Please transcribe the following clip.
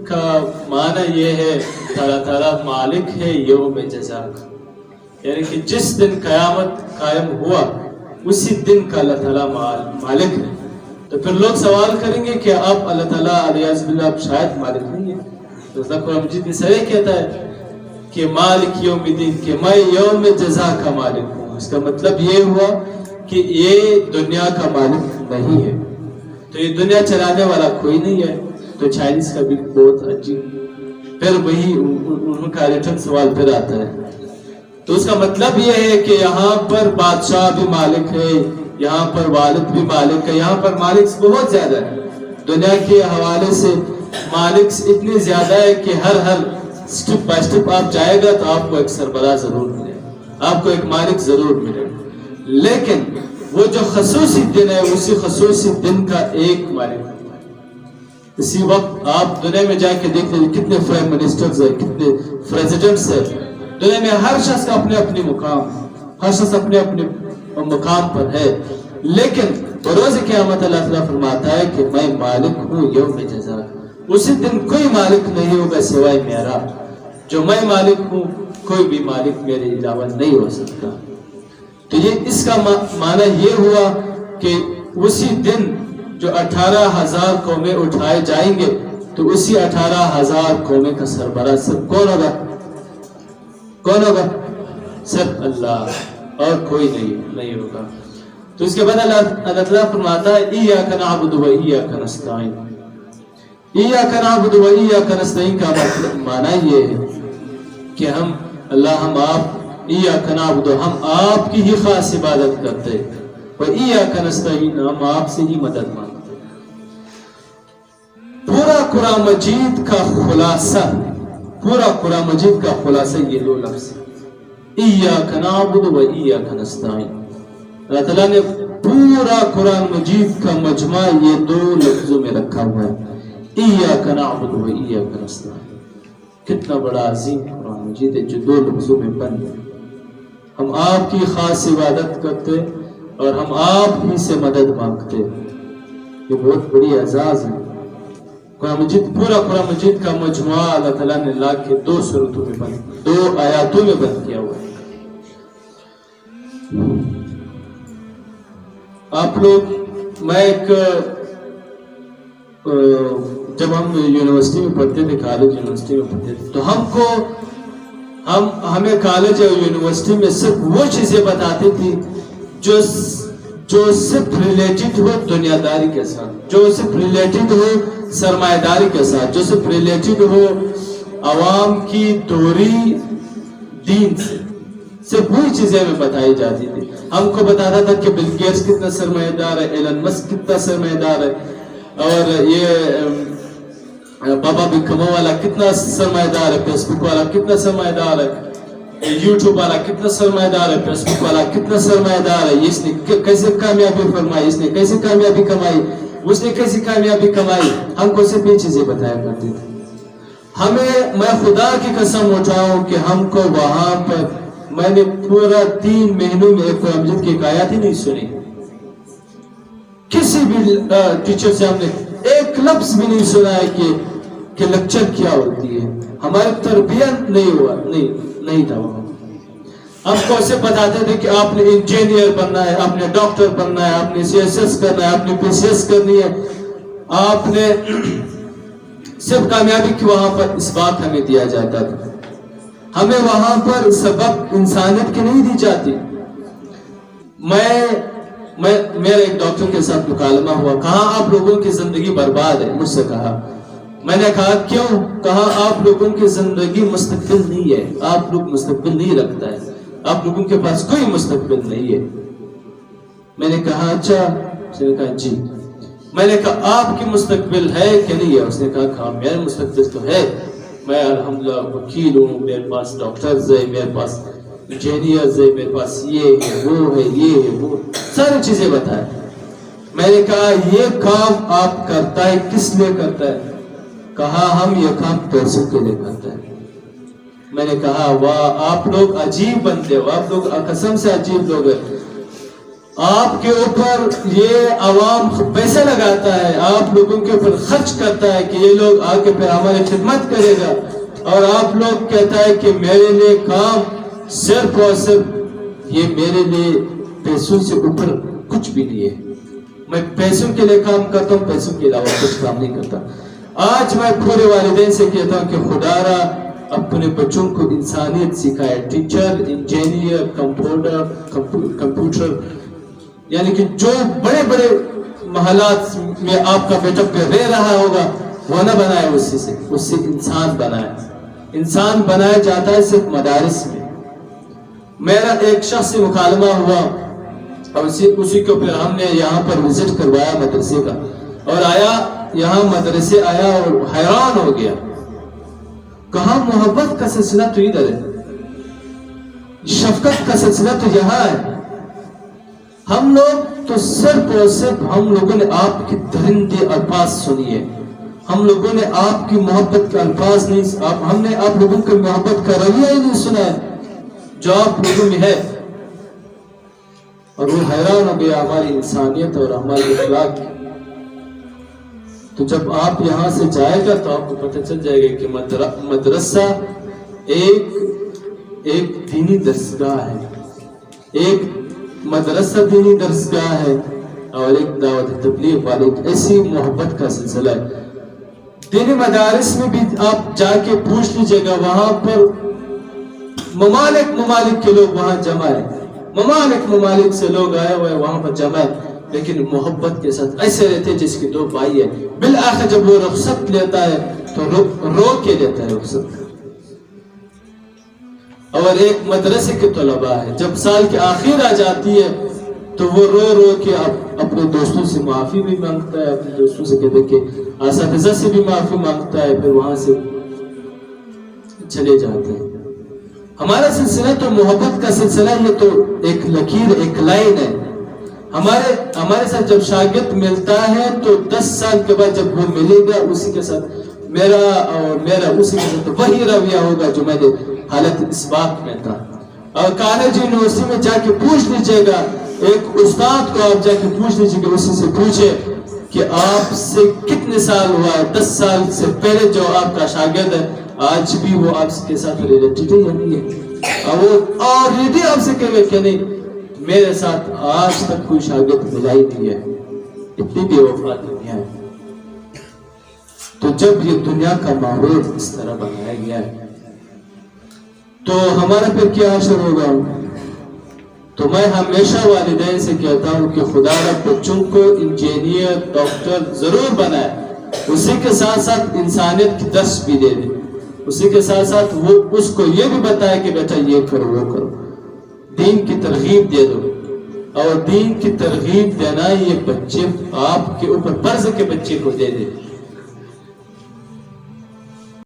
کا معنی یہ ہے اللہ تعالیٰ مالک ہے یوم جزا کا، یعنی کہ جس دن قیامت قائم ہوا اسی دن کا اللہ تعالیٰ مالک ہے۔ تو پھر لوگ سوال کریں گے کہ اب اللہ تعالیٰ علیہ باللہ اب شاید مالک نہیں ہے، تو قرآن مجید میں صحیح کہتا ہے کہ مالک یوم الدین، کہ میں یوم جزا کا مالک ہوں۔ اس کا مطلب یہ ہوا کہ یہ دنیا کا مالک نہیں ہے، تو یہ دنیا چلانے والا کوئی نہیں ہے۔ تو چائنیز کا بھی بہت عجیب، پھر وہی ان کا ریٹرن سوال پھر آتا ہے۔ تو اس کا مطلب یہ ہے کہ یہاں پر بادشاہ بھی مالک ہے، یہاں پر والد بھی مالک ہے، یہاں پر مالک بہت زیادہ ہے۔ دنیا کے حوالے سے مالک اتنے زیادہ ہے کہ ہر سٹیپ بائی سٹیپ آپ جائے گا تو آپ کو ایک سربراہ ضرور ملے، آپ کو ایک مالک ضرور ملے، لیکن وہ جو خصوصی دن ہے اسی خصوصی دن کا ایک مالک ہے۔ اسی وقت آپ دنیا میں جا کے دیکھ لیں کتنے پرائم منسٹرز ہیں، کتنے پریزیڈنٹس ہیں دنیا میں، ہر شخص کا اپنے اپنے مقام، ہر شخص اپنے اپنے مقام پر ہے، لیکن بروز قیامت اللہ تعالیٰ فرماتا ہے کہ میں مالک ہوں یوم جزا۔ اسی دن کوئی مالک نہیں ہوگا سوائے میرا، جو میں مالک ہوں کوئی بھی مالک میرے علاوہ نہیں ہو سکتا۔ تو یہ اس کا معنی یہ ہوا کہ اسی دن جو 18,000 قومیں اٹھائے جائیں گے تو اسی 18,000 قومیں کا سربراہ صرف کون ہوگا؟ کون ہوگا؟ صرف اللہ، اور کوئی نہیں ہوگا۔ تو اس کے بعد اللہ تعالیٰ فرماتا ہے ایاک نعبد و ایاک نستعین۔ ایاک نعبد و ایاک نستعین کا معنی یہ ہے کہ ہم آپ ایاک نعبد، ہم آپ کی ہی خاص عبادت کرتے ہیں، و ایاک نستعین، ہم آپ سے ہی مدد مانگتے ہیں۔ پورا قرآن مجید کا خلاصہ یہ دو لفظ ایاک نعبد و ایاک نستعین۔ اللہ تعالیٰ نے پورا قرآن مجید کا مجمع یہ دو لفظوں میں رکھا ہوا ہے، ایاک نعبد و ایاک نستعین۔ کتنا بڑا عظیم قرآن مجید ہے جو دو لفظوں میں بند ہے۔ ہم آپ کی خاص عبادت کرتے اور ہم آپ ہی سے مدد مانگتے، یہ بہت بڑی اعزاز ہے۔ قرآن مجید، پورا قرآن مجید کا مجموعہ اللہ تعالیٰ نے لا کے دو صورتوں میں بند، دو آیاتوں میں بند کیا ہوا ہے۔ آپ لوگ، میں ایک جب ہم یونیورسٹی میں پڑھتے تھے، کالج یونیورسٹی میں پڑھتے تھے، تو ہمیں کالج اور یونیورسٹی میں صرف وہ چیزیں بتاتی تھی جو صرف ریلیٹڈ ہو دنیا داری کے ساتھ، جو صرف ریلیٹڈ ہو سرمایہ داری کے ساتھ، جو صرف ریلیٹڈ ہو عوام کی دوری دین سے، صرف وہی چیزیں ہمیں بتائی جاتی تھی۔ ہم کو بتاتا تھا کہ بل گیٹس کتنا سرمایہ دار ہے، ایلن مسک کتنا سرمایہ دار ہے، اور یہ بابا بکما والا کتنا سرمایہ دار ہے، فیس بک والا کتنا سرمایہ دار ہے، یوٹیوب والا کتنا سرمایہ دار ہے، فیس بک والا کتنا سرمایہ دار ہے، اس نے کیسے کامیابی فرمائی، اس نے کیسے کامیابی کمائی، اس نے کیسی کامیابی کمائی۔ ہم کو صرف یہ چیزیں بتایا کرتے تھے۔ میں خدا کی قسم اٹھاؤں کہ ہم کو وہاں پر، میں نے پورا 3 مہینوں میں قرآن مجید کی ایک آیت ہی نہیں سنی، کسی بھی ٹیچر سے ہم نے ایک لفظ بھی نہیں سنا ہے کہ لیکچر کیا ہوتی ہے۔ ہماری تربیت نہیں تھا وہاں۔ ہم کو اسے بتاتے تھے کہ آپ نے انجینئر بننا ہے، آپ نے ڈاکٹر بننا ہے، آپ نے CSS کرنا ہے، آپ نے PCS کرنی ہے، آپ نے صرف کامیابی کی وہاں پر اس بات ہمیں دیا جاتا تھا۔ ہمیں وہاں پر سبق انسانیت کی نہیں دی جاتی۔ میرا ایک ڈاکٹر کے ساتھ مکالمہ ہوا، کہا آپ لوگوں کی زندگی برباد ہے، مجھ سے کہا۔ میں نے کہا کیوں؟ کہا آپ لوگوں کی زندگی مستقبل نہیں ہے، آپ لوگ مستقبل نہیں رکھتا ہے، آپ لوگوں کے پاس کوئی مستقبل نہیں ہے۔ میں نے کہا اچھا، اس نے کہا جی۔ میں نے کہا آپ کی مستقبل ہے کہ نہیں ہے؟ اس نے کہا میرا مستقبل تو ہے، میں الحمدللہ وکیل ہوں، میرے پاس ڈاکٹرز ہے، میرے پاس انجینئرز ہے، میرے پاس یہ ہے، وہ ہے، یہ ہے، وہ ساری چیزیں بتائیں۔ میں نے کہا یہ کام آپ کرتا ہے کس لیے کرتا ہے؟ کہا ہم یہ کام پیسوں کے لیے کرتے ہیں۔ میں نے کہا واہ، آپ لوگ عجیب بندے ہو، آپ لوگ قسم سے عجیب لوگ ہیں۔ آپ کے اوپر یہ عوام پیسہ لگاتا ہے، آپ لوگوں کے اوپر خرچ کرتا ہے کہ یہ لوگ آ کے پھر ہماری خدمت کرے گا، اور آپ لوگ کہتا ہے کہ میرے لیے کام صرف اور صرف یہ میرے لیے پیسوں سے اوپر کچھ بھی نہیں ہے، میں پیسوں کے لیے کام کرتا ہوں، پیسوں کے علاوہ کچھ کام نہیں کرتا۔ آج میں پورے والدین سے کہتا ہوں کہ خدا را اپنے بچوں کو انسانیت سکھائے، ٹیچر، انجینئر، کمپیوٹر، یعنی کہ جو بڑے بڑے محلات میں آپ کا بیٹا پہ رہ رہا ہوگا وہ نہ بنائے، اس سے انسان بنائے۔ انسان بنایا جاتا ہے صرف مدارس میں۔ میرا ایک شخص سے مکالمہ ہوا اور اسی کو پھر ہم نے یہاں پر وزٹ کروایا مدرسے کا، اور آیا یہاں مدرسے آیا اور حیران ہو گیا، کہاں محبت کا سلسلہ تو ادھر ہے، شفقت کا سلسلہ تو یہاں ہے۔ ہم لوگ تو صرف اور صرف ہم لوگوں نے آپ کی درندے الفاظ سنی ہے، ہم لوگوں نے آپ کی محبت کے الفاظ نہیں، ہم نے آپ لوگوں کی محبت کا رویہ ہی نہیں سنا ہے جو آپ لوگوں میں ہے۔ اور وہ حیران ہو گیا ہماری انسانیت اور ہماری اخلاق کی۔ تو جب آپ یہاں سے جائے گا تو آپ کو پتہ چل جائے گا کہ مدرسہ ایک دینی درسگاہ ہے، ایک مدرسہ دینی درسگاہ ہے، اور ایک دعوت تبلیغ والی ایسی محبت کا سلسلہ ہے۔ دینی مدارس میں بھی آپ جا کے پوچھ لیجئے گا، وہاں پر ممالک کے لوگ وہاں جمع ہیں، ممالک سے لوگ آئے ہوئے وہاں پر جمع ہیں، لیکن محبت کے ساتھ ایسے رہتے جس کے دو بھائی ہیں۔ بالآخر جب وہ رخصت لیتا ہے تو رو کے لیتا ہے رخصت۔ اور ایک مدرسے کے طلباء ہے، جب سال کی آخر آ جاتی ہے تو وہ رو کے اپنے دوستوں سے معافی بھی مانگتا ہے، اپنے دوستوں سے کہتے کہ اساتذہ سے بھی معافی مانگتا ہے، پھر وہاں سے چلے جاتے ہیں۔ ہمارا سلسلہ تو محبت کا سلسلہ، یہ تو ایک لکیر، ایک لائن ہے۔ ہمارے ساتھ جب شاگرد ملتا ہے تو 10 سال کے بعد جب وہ ملے گا، اسی کے ساتھ میرا اسی کے ساتھ وہی رویہ ہوگا جو میں نے حالت اس بات میں تھا۔ اور کالج یونیورسٹی میں جا کے پوچھ لیجئے گا، ایک استاد کو آپ جا کے پوچھ لیجئے گا، اسی سے پوچھے کہ آپ سے کتنے سال ہوا ہے، 10 سال سے پہلے جو آپ کا شاگرد ہے آج بھی وہ آپ کے ساتھ ریلیٹڈ ہے یا نہیں ہے؟ اور وہ آلریڈی آپ سے کہے کہ نہیں، میرے ساتھ آج تک کوئی شاگرد ملا ہی نہیں ہے، اتنی بے وفا دنیا ہے۔ تو جب یہ دنیا کا ماحول اس طرح بنایا گیا ہے تو ہمارا پھر کیا اثر ہوگا؟ تو میں ہمیشہ والدین سے کہتا ہوں کہ خدا رب بچوں کو انجینئر، ڈاکٹر ضرور بنائے، اسی کے ساتھ ساتھ انسانیت کی درس بھی دے دے، اسی کے ساتھ ساتھ وہ اس کو یہ بھی بتائے کہ بیٹا یہ کرو وہ کرو، دین کی ترغیب دے دو۔ اور دین کی ترغیب دینا یہ بچے آپ کے اوپر فرض کے بچے کو دے دے۔